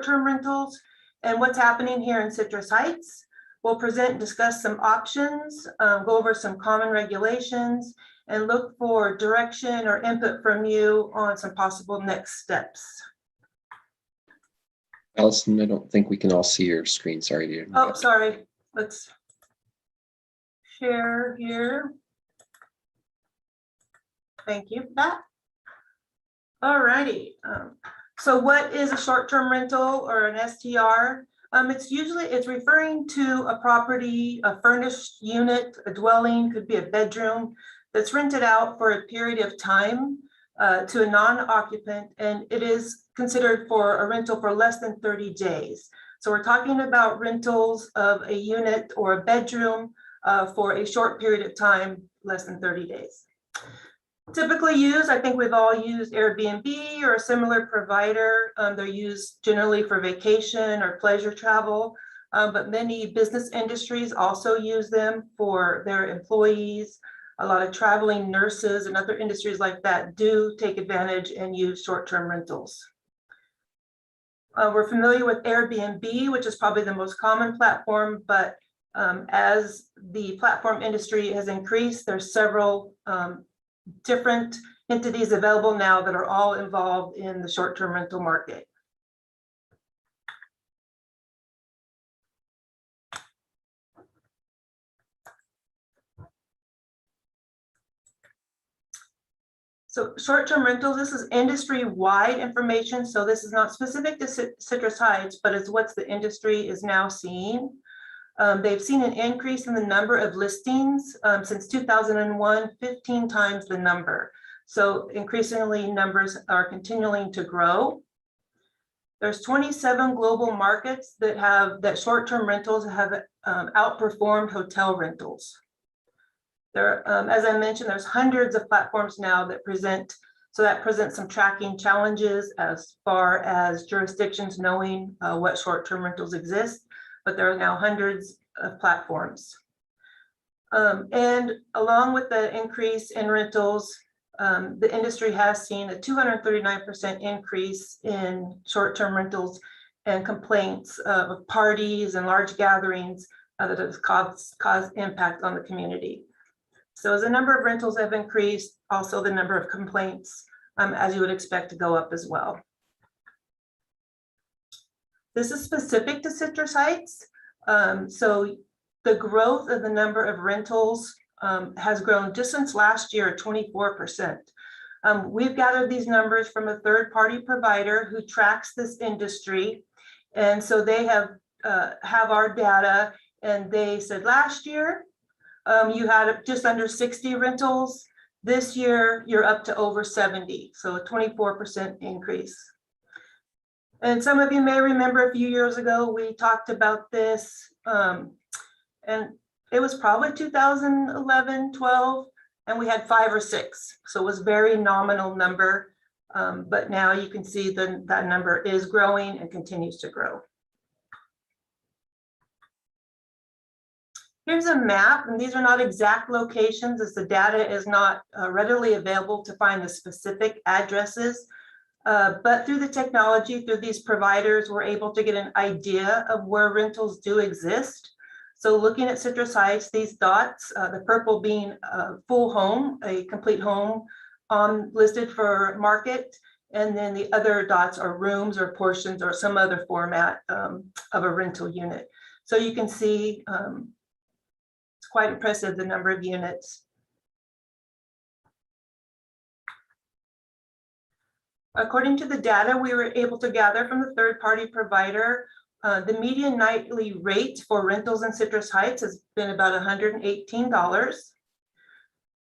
short-term rentals and what's happening here in Citrus Heights. We'll present and discuss some options, go over some common regulations, and look for direction or input from you on some possible next steps. Allison, I don't think we can all see your screen. Sorry, dear. Oh, sorry. Let's share here. Thank you for that. All righty. So what is a short-term rental or an STR? It's referring to a property, a furnished unit, a dwelling, could be a bedroom that's rented out for a period of time to a non-occupant, and it is considered for a rental for less than 30 days. So we're talking about rentals of a unit or a bedroom for a short period of time, less than 30 days. Typically used, I think we've all used Airbnb or a similar provider. They're used generally for vacation or pleasure travel, but many business industries also use them for their employees. A lot of traveling nurses and other industries like that do take advantage and use short-term rentals. We're familiar with Airbnb, which is probably the most common platform, but as the platform industry has increased, there's several different entities available now that are all involved in the short-term rental market. So short-term rentals, this is industry-wide information. So this is not specific to Citrus Heights, but it's what the industry is now seeing. They've seen an increase in the number of listings since 2001, 15 times the number. So increasingly numbers are continuing to grow. There's 27 global markets that short-term rentals have outperformed hotel rentals. There, as I mentioned, there's hundreds of platforms now that present some tracking challenges as far as jurisdictions knowing what short-term rentals exist, but there are now hundreds of platforms. And along with the increase in rentals, the industry has seen a 239% increase in short-term rentals and complaints of parties and large gatherings that have caused impact on the community. So as the number of rentals have increased, also the number of complaints, as you would expect, to go up as well. This is specific to Citrus Heights. So the growth of the number of rentals has grown just since last year, 24%. We've gathered these numbers from a third-party provider who tracks this industry. And so they have our data, and they said last year, you had just under 60 rentals. This year, you're up to over 70, so a 24% increase. And some of you may remember a few years ago, we talked about this, and it was probably 2011, 12, and we had 5 or 6. So it was a very nominal number, but now you can see that number is growing and continues to grow. Here's a map, and these are not exact locations as the data is not readily available to find the specific addresses. But through the technology, through these providers, we're able to get an idea of where rentals do exist. So looking at Citrus Heights, these dots, the purple being a full home, a complete home listed for market, and then the other dots are rooms or portions or some other format of a rental unit. So you can see it's quite impressive, the number of units. According to the data we were able to gather from the third-party provider, the median nightly rate for rentals in Citrus Heights has been about $118.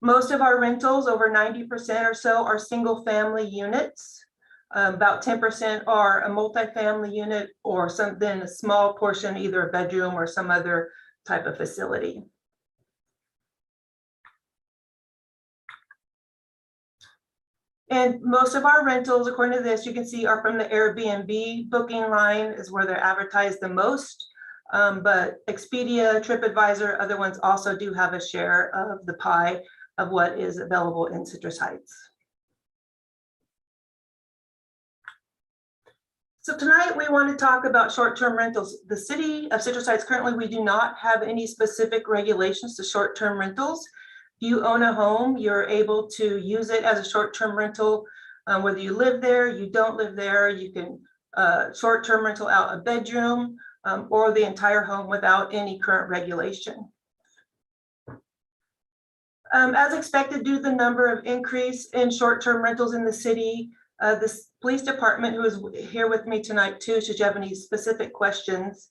Most of our rentals, over 90% or so, are single-family units. About 10% are a multifamily unit or then a small portion, either a bedroom or some other type of facility. And most of our rentals, according to this, you can see are from the Airbnb booking line is where they're advertised the most. But Expedia, TripAdvisor, other ones also do have a share of the pie of what is available in Citrus Heights. So tonight we want to talk about short-term rentals. The city of Citrus Heights, currently we do not have any specific regulations to short-term rentals. If you own a home, you're able to use it as a short-term rental. Whether you live there, you don't live there, you can short-term rental out a bedroom or the entire home without any current regulation. As expected, due to the number of increase in short-term rentals in the city, the police department, who is here with me tonight too, should you have any specific questions,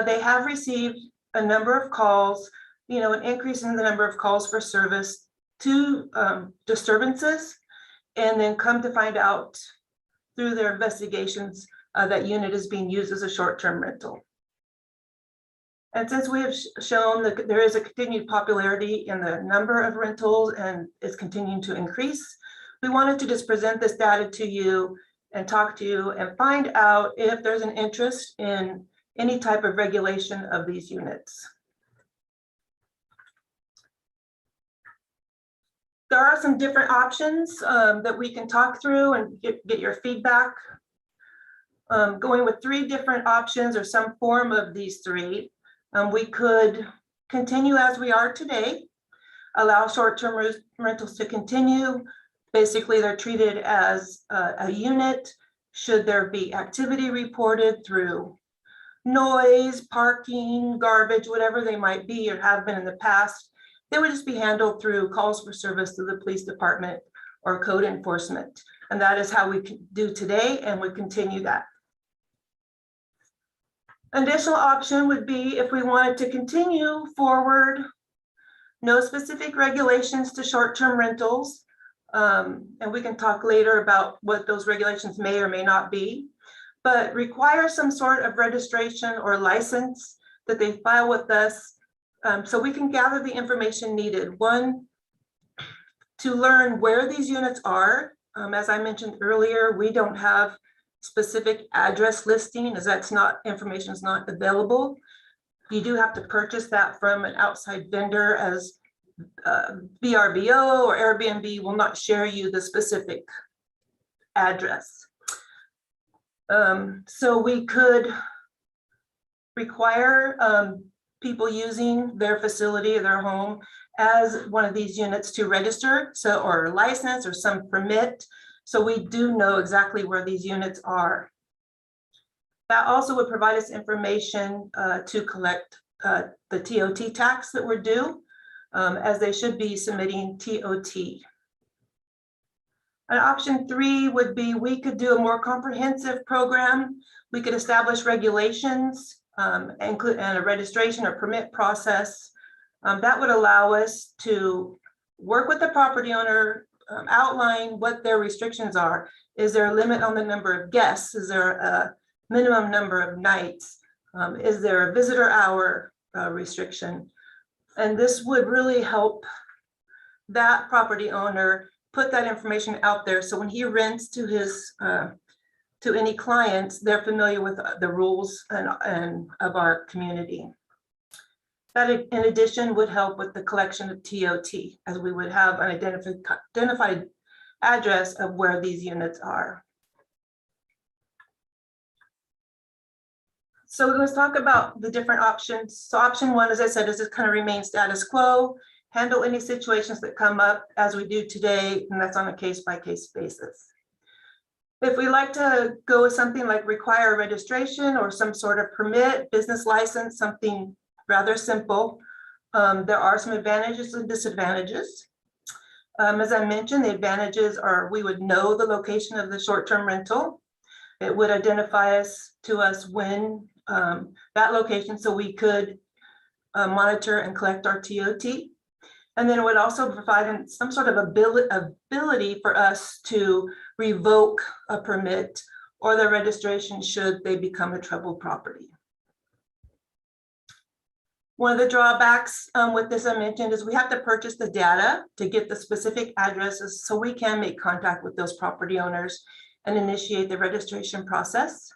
they have received a number of calls, an increase in the number of calls for service to disturbances, and then come to find out through their investigations that unit is being used as a short-term rental. And since we have shown that there is a continued popularity in the number of rentals and is continuing to increase, we wanted to just present this data to you and talk to you and find out if there's an interest in any type of regulation of these units. There are some different options that we can talk through and get your feedback. Going with 3 different options or some form of these 3. We could continue as we are today, allow short-term rentals to continue. Basically, they're treated as a unit. Should there be activity reported through noise, parking, garbage, whatever they might be or have been in the past, they would just be handled through calls for service to the police department or code enforcement. And that is how we can do today, and we continue that. Additional option would be if we wanted to continue forward, no specific regulations to short-term rentals. And we can talk later about what those regulations may or may not be, but require some sort of registration or license that they file with us so we can gather the information needed. One, to learn where these units are. As I mentioned earlier, we don't have specific address listing, as that's not, information is not available. You do have to purchase that from an outside vendor, as VRBO or Airbnb will not share you the specific address. So we could require people using their facility, their home, as one of these units to register, or license or some permit. So we do know exactly where these units are. That also would provide us information to collect the TOT tax that we're due, as they should be submitting TOT. And option 3 would be we could do a more comprehensive program. We could establish regulations and a registration or permit process. That would allow us to work with the property owner, outline what their restrictions are. Is there a limit on the number of guests? Is there a minimum number of nights? Is there a visitor hour restriction? And this would really help that property owner put that information out there, so when he rents to his to any clients, they're familiar with the rules and of our community. That, in addition, would help with the collection of TOT, as we would have an identified address of where these units are. So let's talk about the different options. So option 1, as I said, is just kind of remain status quo, handle any situations that come up as we do today, and that's on a case-by-case basis. If we like to go with something like require registration or some sort of permit, business license, something rather simple, there are some advantages and disadvantages. As I mentioned, the advantages are we would know the location of the short-term rental. It would identify to us when that location, so we could monitor and collect our TOT. And then it would also provide some sort of ability for us to revoke a permit or the registration should they become a troubled property. One of the drawbacks with this I mentioned is we have to purchase the data to get the specific addresses so we can make contact with those property owners and initiate the registration process.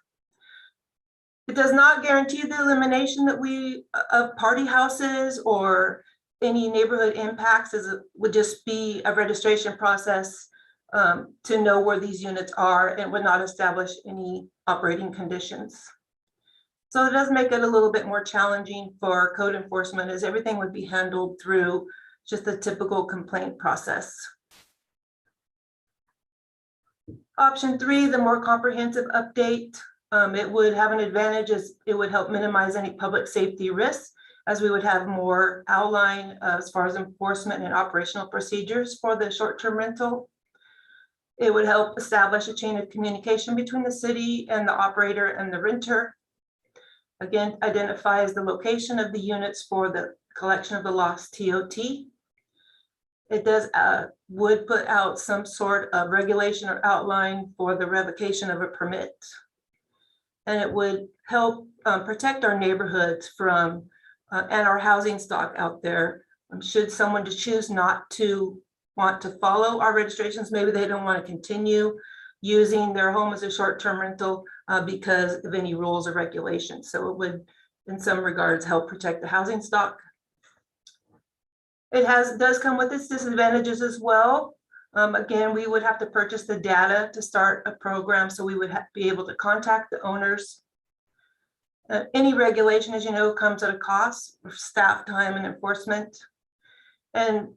It does not guarantee the elimination of party houses or any neighborhood impacts, as it would just be a registration process to know where these units are, and would not establish any operating conditions. So it does make it a little bit more challenging for code enforcement, as everything would be handled through just the typical complaint process. Option 3, the more comprehensive update. It would have an advantage as it would help minimize any public safety risks, as we would have more outline as far as enforcement and operational procedures for the short-term rental. It would help establish a chain of communication between the city and the operator and the renter. Again, identifies the location of the units for the collection of the lost TOT. It does would put out some sort of regulation or outline for the revocation of a permit. And it would help protect our neighborhoods from and our housing stock out there. Should someone to choose not to want to follow our registrations, maybe they don't want to continue using their home as a short-term rental because of any rules or regulations. So it would, in some regards, help protect the housing stock. It does come with its disadvantages as well. Again, we would have to purchase the data to start a program, so we would be able to contact the owners. Any regulation, as you know, comes at a cost of staff time and enforcement. And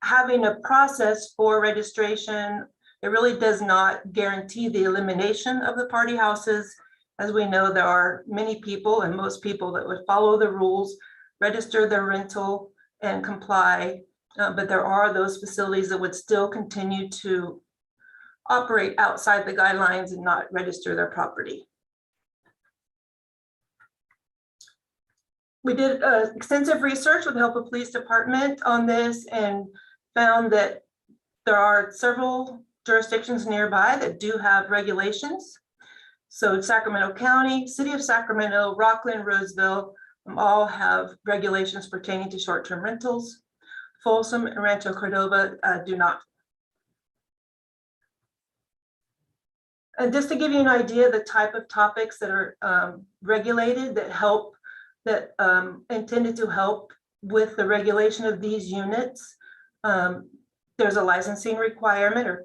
having a process for registration, it really does not guarantee the elimination of the party houses. As we know, there are many people, and most people, that would follow the rules, register their rental, and comply, but there are those facilities that would still continue to operate outside the guidelines and not register their property. We did extensive research with the help of police department on this and found that there are several jurisdictions nearby that do have regulations. So Sacramento County, City of Sacramento, Rockland, Roseville, all have regulations pertaining to short-term rentals. Folsom and Rancho Cordova do not. And just to give you an idea of the type of topics that are regulated that intended to help with the regulation of these units, there's a licensing requirement or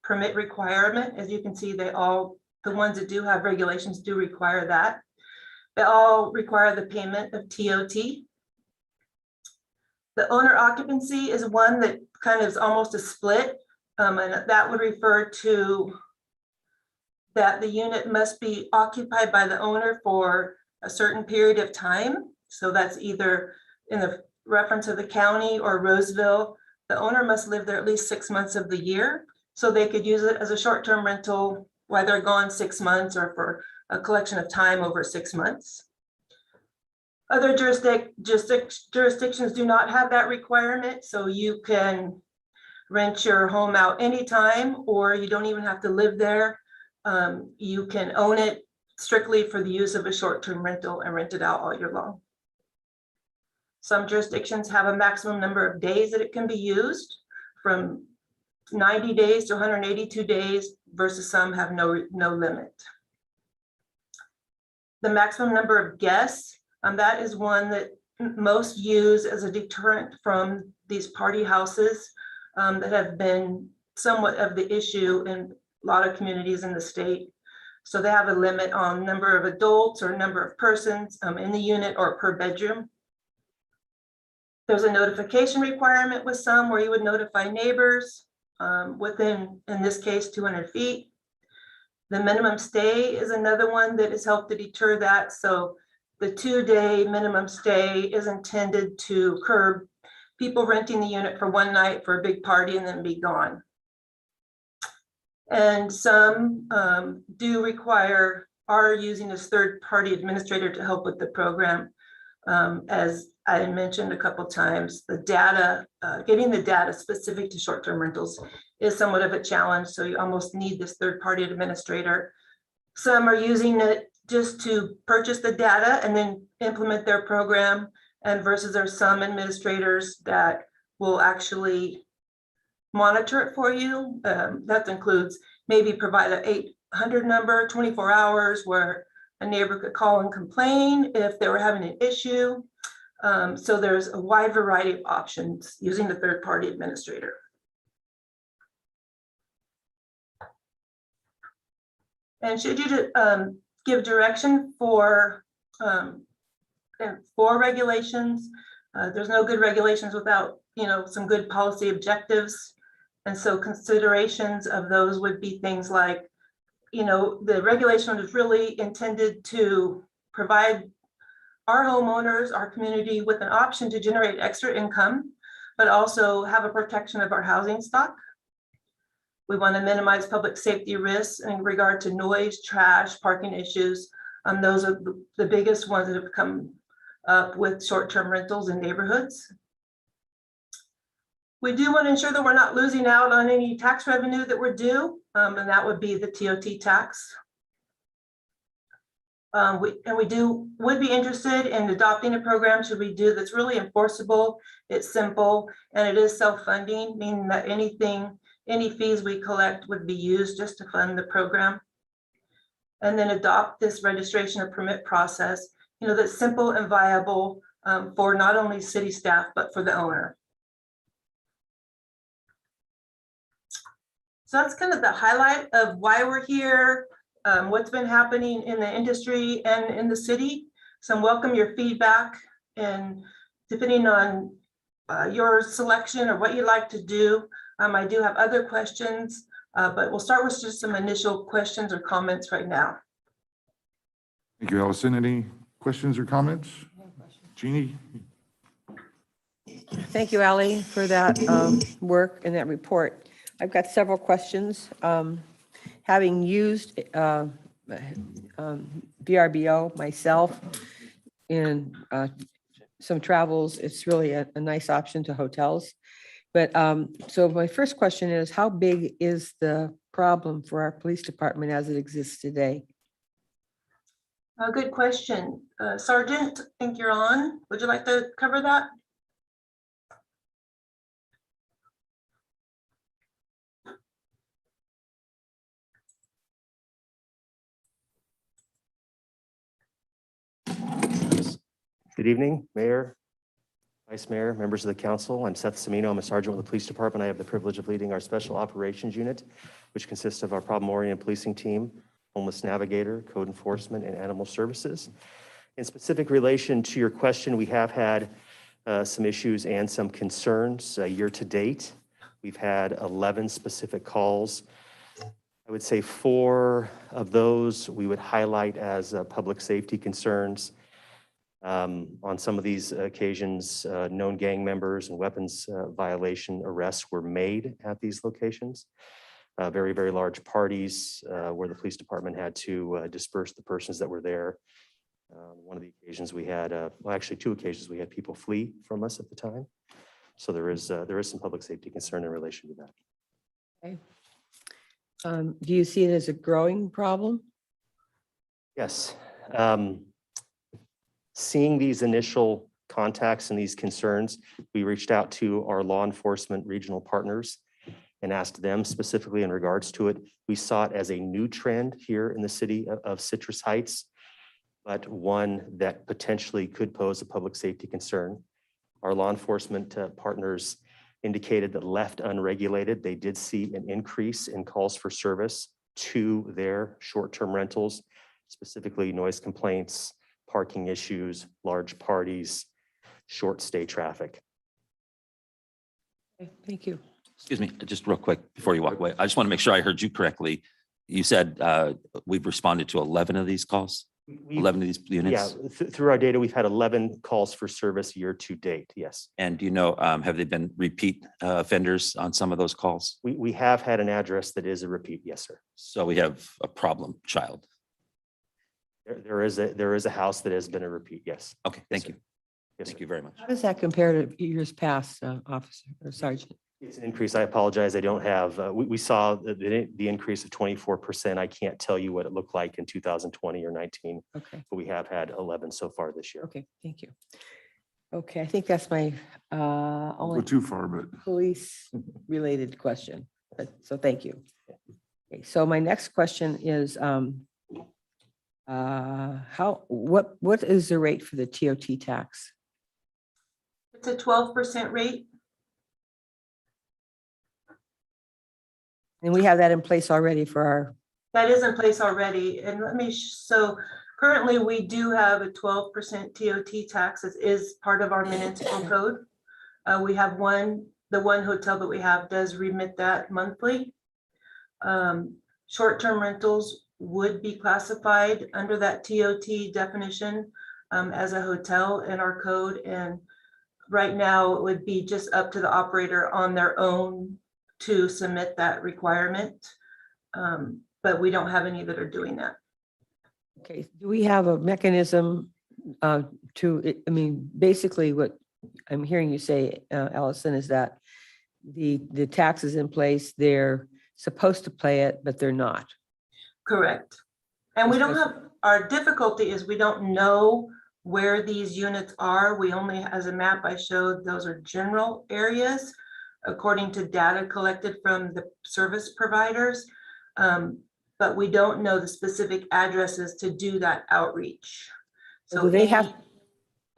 permit requirement. As you can see, the ones that do have regulations do require that. They all require the payment of TOT. The owner occupancy is one that kind of is almost a split, and that would refer to that the unit must be occupied by the owner for a certain period of time. So that's either in the reference of the county or Roseville, the owner must live there at least 6 months of the year. So they could use it as a short-term rental while they're gone 6 months, or for a collection of time over 6 months. Other jurisdictions do not have that requirement, so you can rent your home out anytime, or you don't even have to live there. You can own it strictly for the use of a short-term rental and rent it out all year long. Some jurisdictions have a maximum number of days that it can be used, from 90 days to 182 days, versus some have no limit. The maximum number of guests, that is one that most use as a deterrent from these party houses that have been somewhat of the issue in a lot of communities in the state. So they have a limit on number of adults or number of persons in the unit or per bedroom. There's a notification requirement with some, where you would notify neighbors within, in this case, 200 feet. The minimum stay is another one that has helped to deter that. So the 2-day minimum stay is intended to curb people renting the unit for one night for a big party and then be gone. And some are using this third-party administrator to help with the program. As I mentioned a couple times, the data, getting the data specific to short-term rentals is somewhat of a challenge. So you almost need this third-party administrator. Some are using it just to purchase the data and then implement their program, and versus there's some administrators that will actually monitor it for you. That includes maybe provide an 800 number, 24 hours, where a neighbor could call and complain if they were having an issue. So there's a wide variety of options using the third-party administrator. And should you give direction for regulations, there's no good regulations without, some good policy objectives. And so considerations of those would be things like, the regulation is really intended to provide our homeowners, our community with an option to generate extra income, but also have a protection of our housing stock. We want to minimize public safety risks in regard to noise, trash, parking issues. Those are the biggest ones that have come up with short-term rentals in neighborhoods. We do want to ensure that we're not losing out on any tax revenue that we're due, and that would be the TOT tax. Would be interested in adopting a program should we do that's really enforceable, it's simple, and it is self-funding, meaning that any fees we collect would be used just to fund the program. And then adopt this registration or permit process, that's simple and viable for not only city staff, but for the owner. So that's kind of the highlight of why we're here, what's been happening in the industry and in the city. So welcome your feedback, and depending on your selection or what you'd like to do, I do have other questions, but we'll start with just some initial questions or comments right now. Thank you, Allison. Any questions or comments? Jeannie? Thank you, Ally, for that work and that report. I've got several questions. Having used VRBO myself in some travels, it's really a nice option to hotels. But so my first question is, how big is the problem for our police department as it exists today? Good question. Sergeant, I think you're on. Would you like to cover that? Good evening, Mayor, Vice Mayor, members of the council. I'm Seth Semino. I'm a sergeant with the police department. I have the privilege of leading our special operations unit, which consists of our problem-oriented policing team, homeless navigator, code enforcement, and animal services. In specific relation to your question, we have had some issues and some concerns year to date. We've had 11 specific calls. I would say 4 of those we would highlight as public safety concerns. On some of these occasions, known gang members and weapons violation arrests were made at these locations. Very, very large parties where the police department had to disperse the persons that were there. One of the occasions we had, well, actually 2 occasions we had people flee from us at the time. So there is some public safety concern in relation to that. Okay. Do you see it as a growing problem? Yes. Seeing these initial contacts and these concerns, we reached out to our law enforcement regional partners and asked them specifically in regards to it. We saw it as a new trend here in the city of Citrus Heights, but one that potentially could pose a public safety concern. Our law enforcement partners indicated that left unregulated, they did see an increase in calls for service to their short-term rentals, specifically noise complaints, parking issues, large parties, short stay traffic. Okay, thank you. Excuse me, just real quick before you walk away. I just want to make sure I heard you correctly. You said we've responded to 11 of these calls? 11 of these units? Yeah, through our data, we've had 11 calls for service year to date, yes. And do you know, have they been repeat offenders on some of those calls? We have had an address that is a repeat, yes, sir. So we have a problem child. There is a house that has been a repeat, yes. Okay, thank you. Yes, Thank sir. you very much. How does that compare to years past, Officer or Sergeant? It's an increase. I apologize. I don't have, we saw the increase of 24%. I can't tell you what it looked like in 2020 or 19, Okay, but we have had 11 so far this year. okay, thank you. Okay, I think that's my Go only too far, but police-related question. So thank you. Okay, so my next question is, what is the rate for the TOT tax? It's a 12% rate. And we have that in place already for our That is in place already, and so currently we do have a 12% TOT tax. It is part of our municipal code. We have the one hotel that we have does remit that monthly. Short-term rentals would be classified under that TOT definition as a hotel in our code, and right now it would be just up to the operator on their own to submit that requirement. But we don't have any that are doing that. Okay, do we have a mechanism I mean, basically what I'm hearing you say, Allison, is that the tax is in place, they're supposed to pay it, but they're not. Correct. And we don't have, our difficulty is we don't know where these units are. We only, as a map I showed, those are general areas according to data collected from the service providers. But we don't know the specific addresses to do that outreach. So So do they any- have,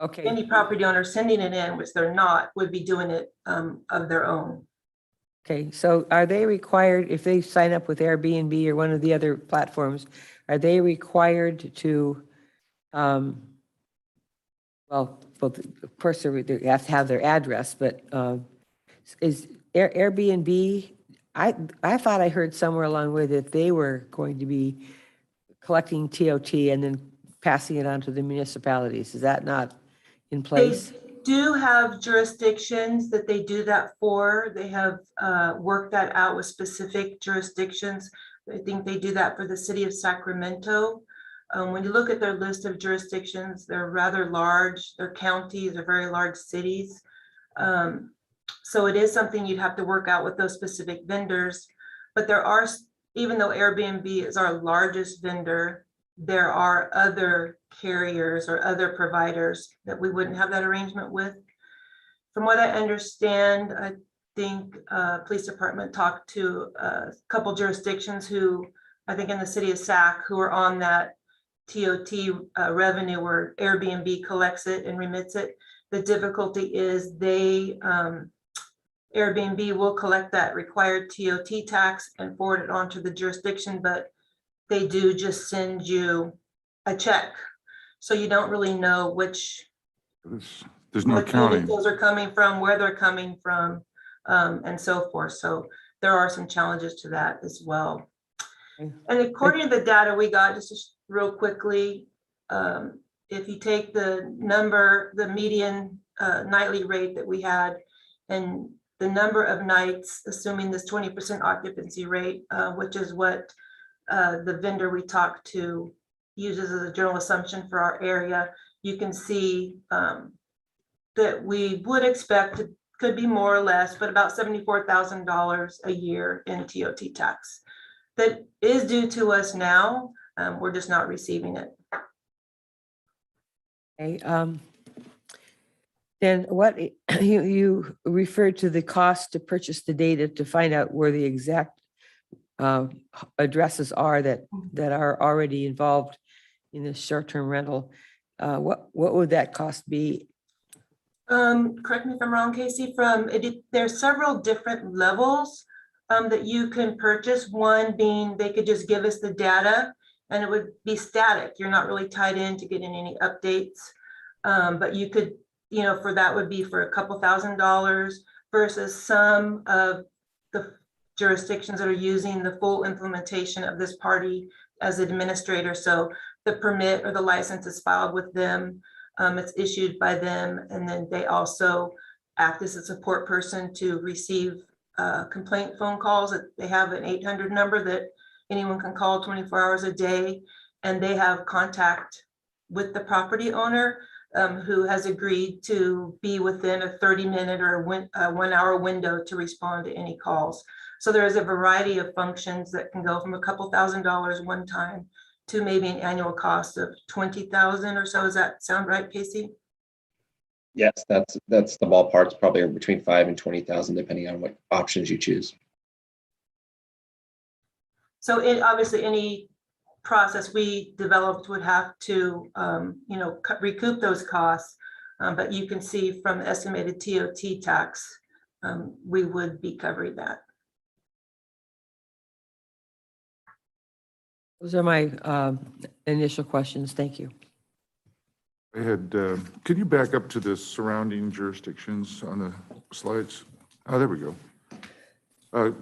okay, Any property owner sending it in, which they're not, would be doing it of their own. okay, so are they required, if they sign up with Airbnb or one of the other platforms, are they required to, well, of course, they have to have their address, but is Airbnb, I thought I heard somewhere along the way that they were going to be collecting TOT and then passing it on to the municipalities. Is that not in place? They do have jurisdictions that they do that for. They have worked that out with specific jurisdictions. I think they do that for the city of Sacramento. When you look at their list of jurisdictions, they're rather large. They're counties, they're very large cities. So it is something you'd have to work out with those specific vendors. But there are, even though Airbnb is our largest vendor, there are other carriers or other providers that we wouldn't have that arrangement with. From what I understand, I think police department talked to a couple jurisdictions who, I think in the city of Sac, who are on that TOT revenue where Airbnb collects it and remits it. The difficulty is Airbnb will collect that required TOT tax and forward it on to the jurisdiction, but they do just send you a check. So you don't really know which There's no what unit accounting. those are coming from, where they're coming from, and so forth. So there are some challenges to that as well. Okay. And according to the data we got, just real quickly, if you take the median nightly rate that we had and the number of nights, assuming this 20% occupancy rate, which is what the vendor we talked to uses as a general assumption for our area, you can see that we would expect it could be more or less, but about $74,000 a year in TOT tax. That is due to us now. We're just not receiving it. Okay, then what, you referred to the cost to purchase the data to find out where the exact addresses are that are already involved in this short-term rental. What would that cost be? Correct me if I'm wrong, Casey, there's several different levels that you can purchase. One being they could just give us the data and it would be static. You're not really tied in to getting any updates. But you could, for that would be for a couple $1,000s versus some of the jurisdictions that are using the full implementation of this party as administrator. So the permit or the license is filed with them. It's issued by them, and then they also act as a support person to receive complaint phone calls. They have an 800 number that anyone can call 24 hours a day, and they have contact with the property owner who has agreed to be within a 30-minute or 1 hour window to respond to any calls. So there is a variety of functions that can go from a couple $1,000s one time to maybe an annual cost of $20,000 or so. Does that sound right, Casey? Yes, that's the ballpark. It's probably between 5,000 and 20,000, depending on what options you choose. So obviously any process we developed would have to, recoup those costs. But you can see from the estimated TOT tax, we would be covering that. Those are my initial questions. Thank you. I had, could you back up to the surrounding jurisdictions on the slides? Oh, there we go. Or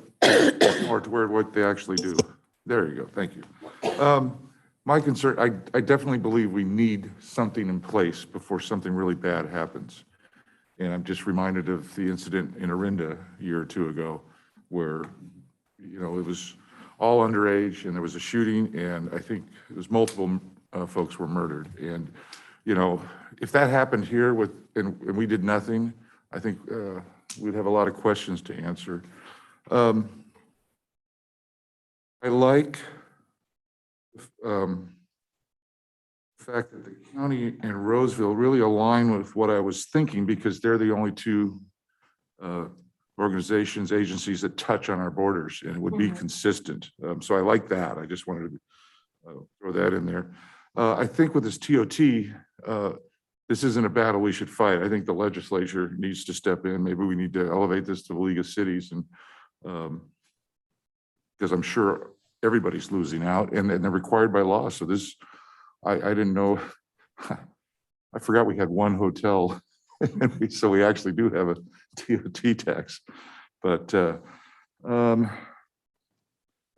to where, what they actually do. There you go. Thank you. My concern, I definitely believe we need something in place before something really bad happens. And I'm just reminded of the incident in Orinda a year or two ago where, you know, it was all underage and there was a shooting and I think it was multiple folks were murdered. And, you know, if that happened here with, and we did nothing, I think we'd have a lot of questions to answer. I like the fact that the county and Roseville really align with what I was thinking because they're the only two organizations, agencies that touch on our borders and it would be consistent. So I like that. I just wanted to throw that in there. I think with this TOT, this isn't a battle we should fight. I think the legislature needs to step in. Maybe we need to elevate this to the League of Cities and because I'm sure everybody's losing out and they're required by law. So this, I didn't know. I forgot we had one hotel. So we actually do have a TOT tax. But I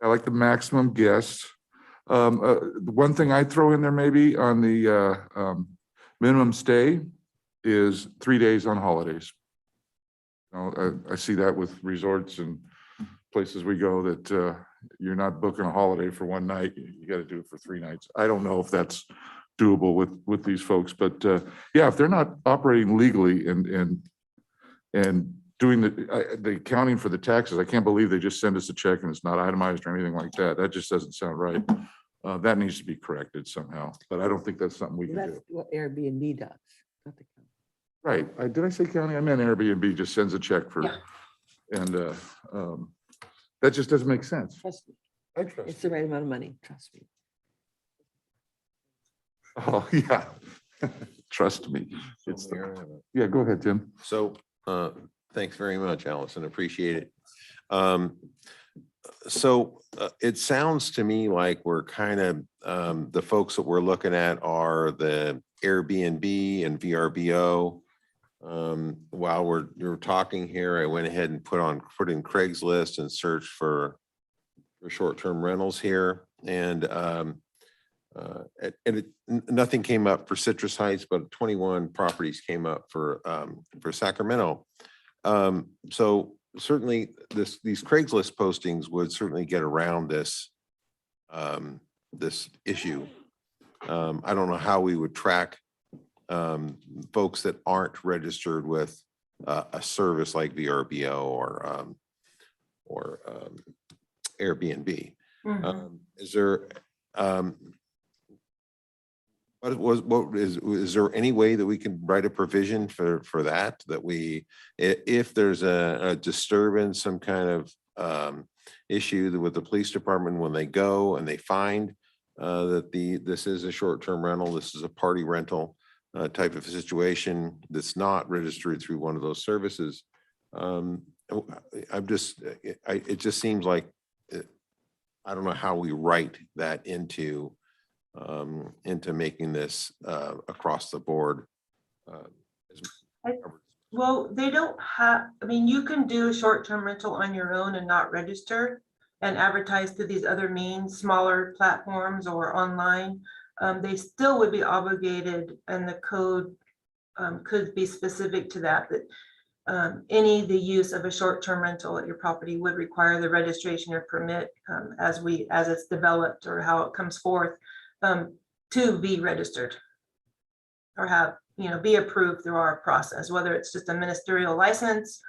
like the maximum guest. The one thing I throw in there maybe on the minimum stay is 3 days on holidays. You know, I see that with resorts and places we go that you're not booking a holiday for one night. You got to do it for 3 nights. I don't know if that's doable with these folks, but yeah, if they're not operating legally and doing the accounting for the taxes, I can't believe they just send us a check and it's not itemized or anything like that. That just doesn't sound right. That needs to be corrected somehow, but I don't think that's something we can That's do. what Airbnb does. Not the county. Right. Did I say county? I meant Airbnb just sends a check for, Yeah. and that just doesn't make sense. Trust me. I trust. It's the right amount of money. Trust me. Oh, yeah. Trust me. It's the, yeah, go ahead, Tim. So, thanks very much, Allison. Appreciate it. It sounds to me like we're kind of, the folks that we're looking at are the Airbnb and VRBO. While you're talking here, I went ahead and put in Craigslist and searched for short-term rentals here. And nothing came up for Citrus Heights, but 21 properties came up for Sacramento. So certainly these Craigslist postings would certainly get around this this issue. I don't know how we would track folks that aren't registered with a service like VRBO or Airbnb. Is there is there any way that we can write a provision for that we, if there's a disturbance, some kind of issue with the police department when they go and they find that this is a short-term rental, this is a party rental type of situation that's not registered through one of those services. It just seems like I don't know how we write that into making this across the board. Well, they don't have, I mean, you can do a short-term rental on your own and not register and advertise through these other means, smaller platforms or online. They still would be obligated, and the code could be specific to that, the use of a short-term rental at your property would require the registration or permit as it's developed or how it comes forth to be registered or have, be approved through our process, whether it's just a ministerial license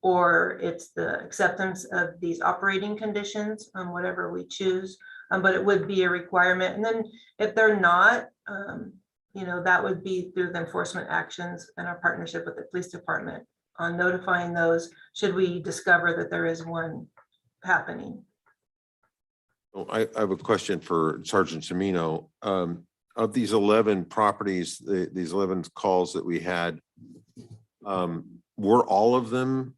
or it's the acceptance of these operating conditions, whatever we choose. But it would be a requirement. And then if they're not, that would be through the enforcement actions and our partnership with the police department on notifying those should we discover that there is one happening. Well, I have a question for Sergeant Semino. Of these 11 properties, these 11 calls that we had, were all of them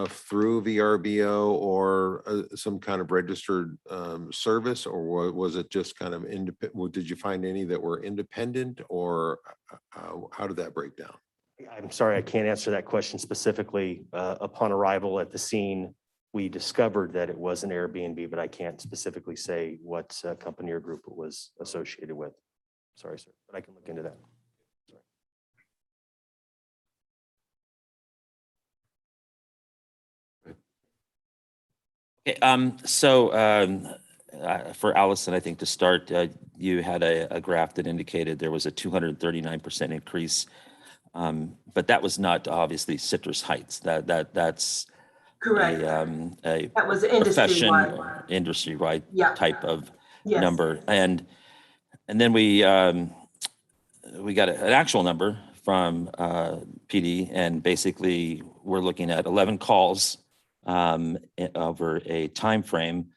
through VRBO or some kind of registered service, or was it just kind of independent? Did you find any that were independent, or how did that break down? I'm sorry, I can't answer that question specifically. Upon arrival at the scene, we discovered that it was an Airbnb, but I can't specifically say what company or group it was associated with. Sorry, sir, but I can look into that. Okay, for Allison, I think to start, you had a graph that indicated there was a 239% increase. But that was not obviously Citrus Heights. That's Correct. a That was profession, industry-wide. industry-wide Yeah. type of Yes. number. And then we got an actual number from PD, and basically we're looking at 11 calls over a time frame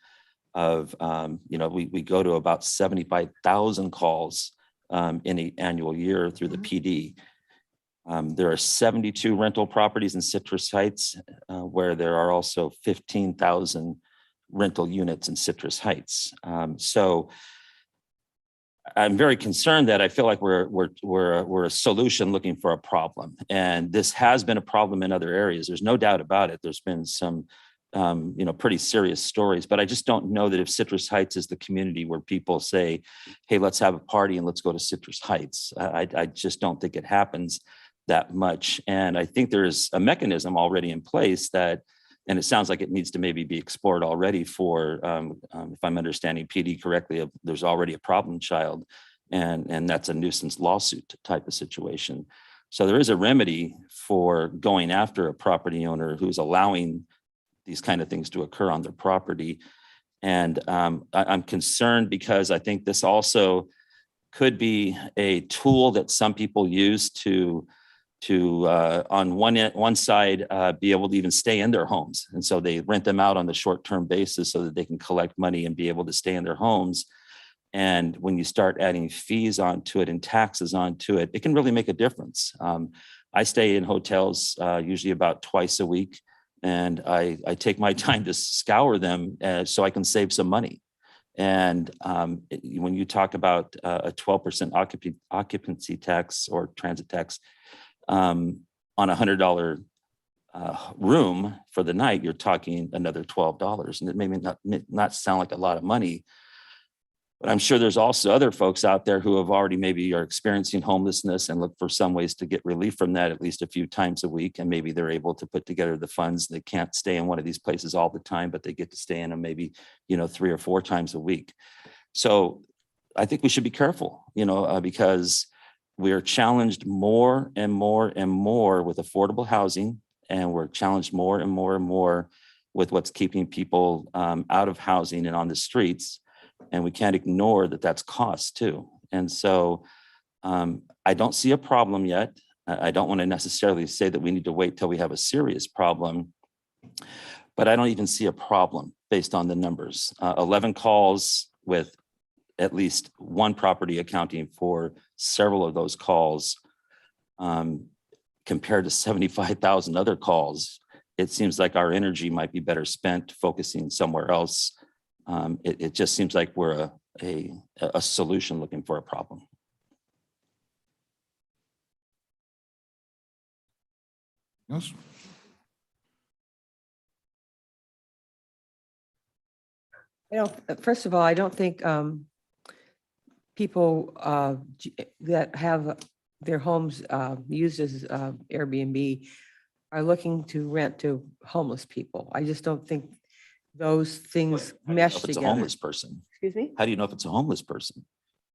of we go to about 75,000 calls in an annual year through the PD. There are 72 rental properties in Citrus Heights, where there are also 15,000 rental units in Citrus Heights. So I'm very concerned that I feel like we're a solution looking for a problem, and this has been a problem in other areas. There's no doubt about it. There's been some pretty serious stories, but I just don't know that if Citrus Heights is the community where people say, hey, let's have a party and let's go to Citrus Heights. I just don't think it happens that much. And I think there's a mechanism already in place that, and it sounds like it needs to maybe be explored already for, if I'm understanding PD correctly, there's already a problem child, and that's a nuisance lawsuit type of situation. So there is a remedy for going after a property owner who's allowing these kind of things to occur on their property. And I'm concerned because I think this also could be a tool that some people use to on one side be able to even stay in their homes. And so they rent them out on the short-term basis so that they can collect money and be able to stay in their homes. And when you start adding fees onto it and taxes onto it, it can really make a difference. I stay in hotels usually about twice a week, and I take my time to scour them so I can save some money. And when you talk about a 12% occupancy tax or transit tax on $100 room for the night, you're talking another $12. And it may not sound like a lot of money, but I'm sure there's also other folks out there who have already maybe are experiencing homelessness and look for some ways to get relief from that at least a few times a week. And maybe they're able to put together the funds. They can't stay in one of these places all the time, but they get to stay in them maybe, 3 or 4 times a week. So I think we should be careful, because we are challenged more and more and more with affordable housing, and we're challenged more and more and more with what's keeping people out of housing and on the streets. And we can't ignore that that's cost too. And so I don't see a problem yet. I don't want to necessarily say that we need to wait till we have a serious problem, but I don't even see a problem based on the numbers. 11 calls with at least one property accounting for several of those calls, compared to 75,000 other calls. It seems like our energy might be better spent focusing somewhere else. It just seems like we're a solution looking for a problem. Yes. First of all, I don't think people that have their homes used as Airbnb are looking to rent to homeless people. I just don't think those things mesh If it's a together. homeless person, Excuse me? how do you know if it's a homeless person?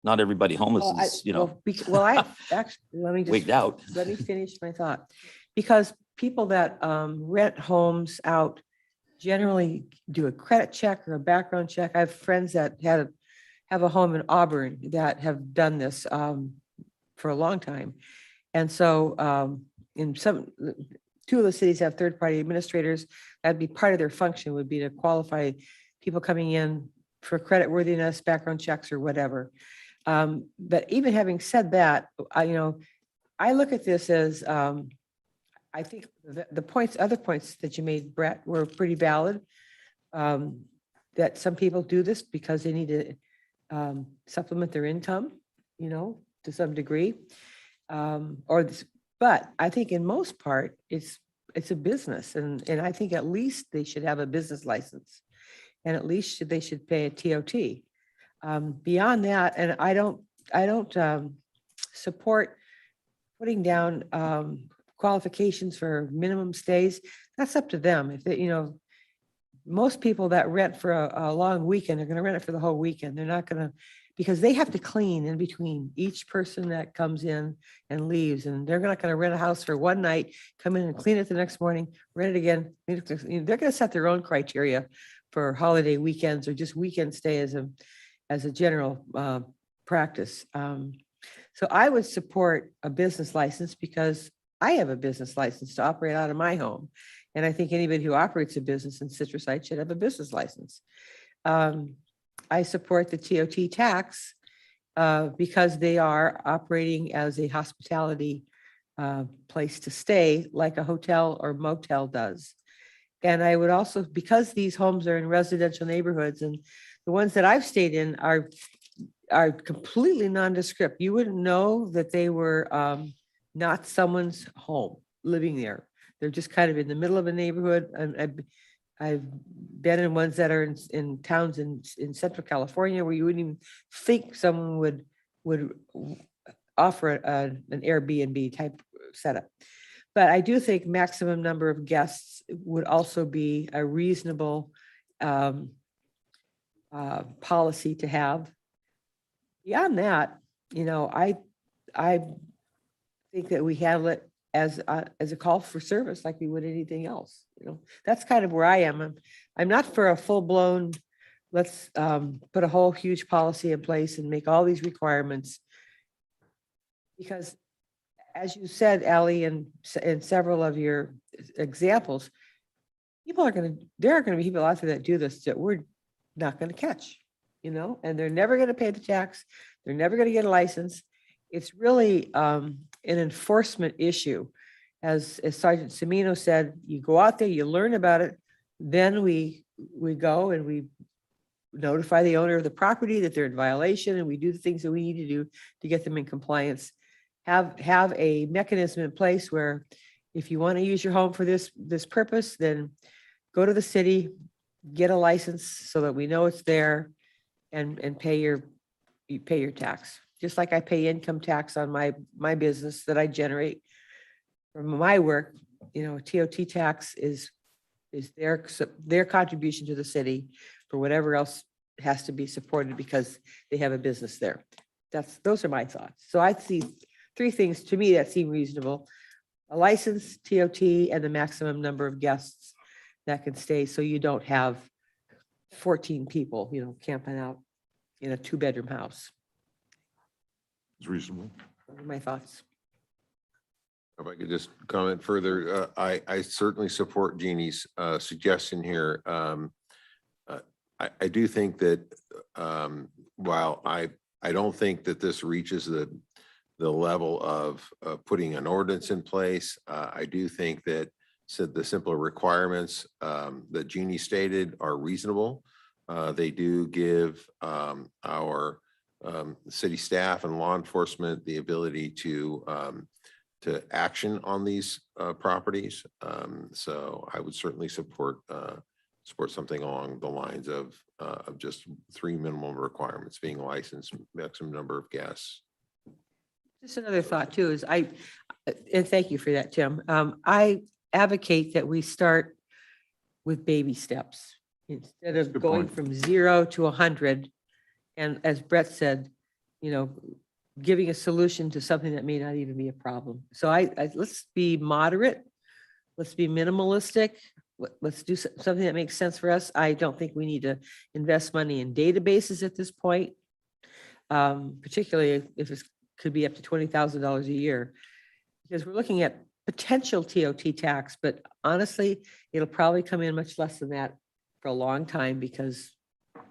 Not everybody homeless is, Well, I actually, wigged out. let me finish my thought. Because people that rent homes out generally do a credit check or a background check. I have friends that have a home in Auburn that have done this for a long time. And so in two of the cities have third-party administrators. That'd be part of their function, would be to qualify people coming in for credit worthiness, background checks or whatever. But even having said that, I look at this as, I I think the points, other points that you made, Brett, were pretty valid. That some people do this because they need to supplement their income, to some degree. But I think in most part, it's a business, and I think at least they should have a business license. And at least they should pay a TOT. Beyond that, and I don't support putting down qualifications for minimum stays. That's up to them. If they, most people that rent for a long weekend, they're going to rent it for the whole weekend. They're not going to, because they have to clean in between each person that comes in and leaves. And they're not going to rent a house for one night, come in and clean it the next morning, rent it again. They're going to set their own criteria for holiday weekends or just weekend stay as a general practice. So I would support a business license because I have a business license to operate out of my home. And I think anybody who operates a business in Citrus Heights should have a business license. I support the TOT tax because they are operating as a hospitality place to stay, like a hotel or motel does. And I would also, because these homes are in residential neighborhoods, and the ones that I've stayed in are completely nondescript. You wouldn't know that they were not someone's home living there. They're just kind of in the middle of a neighborhood. And I've been in ones that are in towns in Central California where you wouldn't even think someone would offer an Airbnb type setup. But I do think maximum number of guests would also be a reasonable policy to have. Beyond that, I think that we handle it as a call for service like we would anything else. That's kind of where I am. I'm not for a full-blown, let's put a whole huge policy in place and make all these requirements. Because as you said, Ally, and several of your examples, there are going to be people out there that do this that we're not going to catch, and they're never going to pay the tax. They're never going to get a license. It's really an enforcement issue. As Sergeant Semino said, you go out there, you learn about it, then we go and we notify the owner of the property that they're in violation, and we do the things that we need to do to get them in compliance. Have a mechanism in place where if you want to use your home for this purpose, then go to the city, get a license so that we know it's there, and pay your tax. Just like I pay income tax on my business that I generate from my work, TOT tax is their contribution to the city for whatever else has to be supported because they have a business there. Those are my thoughts. So I see three things to me that seem reasonable: a license, TOT, and the maximum number of guests that can stay, so you don't have 14 people, camping out in a 2-bedroom house. It's reasonable. Those are my thoughts. If I could just comment further, I certainly support Jeannie's suggestion here. I do think that while I don't think that this reaches the level of putting an ordinance in place, I do think that the simpler requirements that Jeannie stated are reasonable. They do give our city staff and law enforcement the ability to action on these properties. So I would certainly support something along the lines of just 3 minimum requirements: being licensed, maximum number of guests. Just another thought too is and thank you for that, Tim. I advocate that we start with baby steps instead of Good going point. from 0 to 100. And as Brett said, giving a solution to something that may not even be a problem. So let's be moderate. Let's be minimalistic. Let's do something that makes sense for us. I don't think we need to invest money in databases at this point, particularly if it could be up to $20,000 a year, because we're looking at potential TOT tax, but honestly, it'll probably come in much less than that for a long time because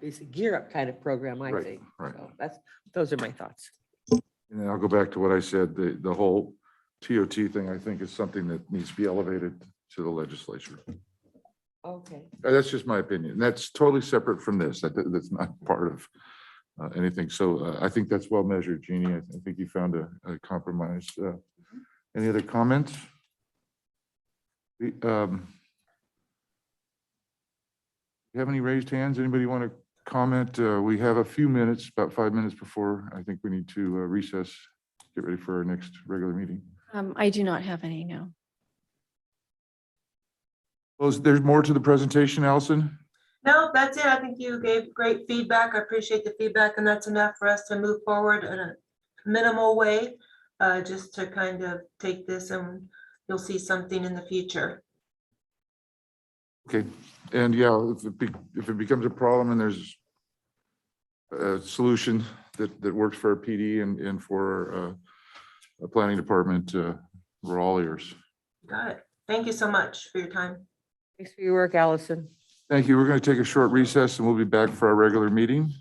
it's a gear up kind of program, I Right, think. right. So those are my thoughts. And I'll go back to what I said, the whole TOT thing, I think, is something that needs to be elevated to the legislature. Okay. That's just my opinion. That's totally separate from this. That's not part of anything. So I think that's well measured, Jeannie. I think you found a compromise. Any other comments? You have any raised hands? Anybody want to comment? We have a few minutes, about 5 minutes before I think we need to recess, get ready for our next regular meeting. I do not have any, no. Well, there's more to the presentation, Allison? No, that's it. I think you gave great feedback. I appreciate the feedback, and that's enough for us to move forward in a minimal way, just to kind of take this and you'll see something in the future. Okay, and yeah, if it becomes a problem and there's a solution that works for our PD and for a planning department, we're all ears. Got it. Thank you so much for your time. Thanks for your work, Allison. Thank you. We're going to take a short recess and we'll be back for our regular meeting.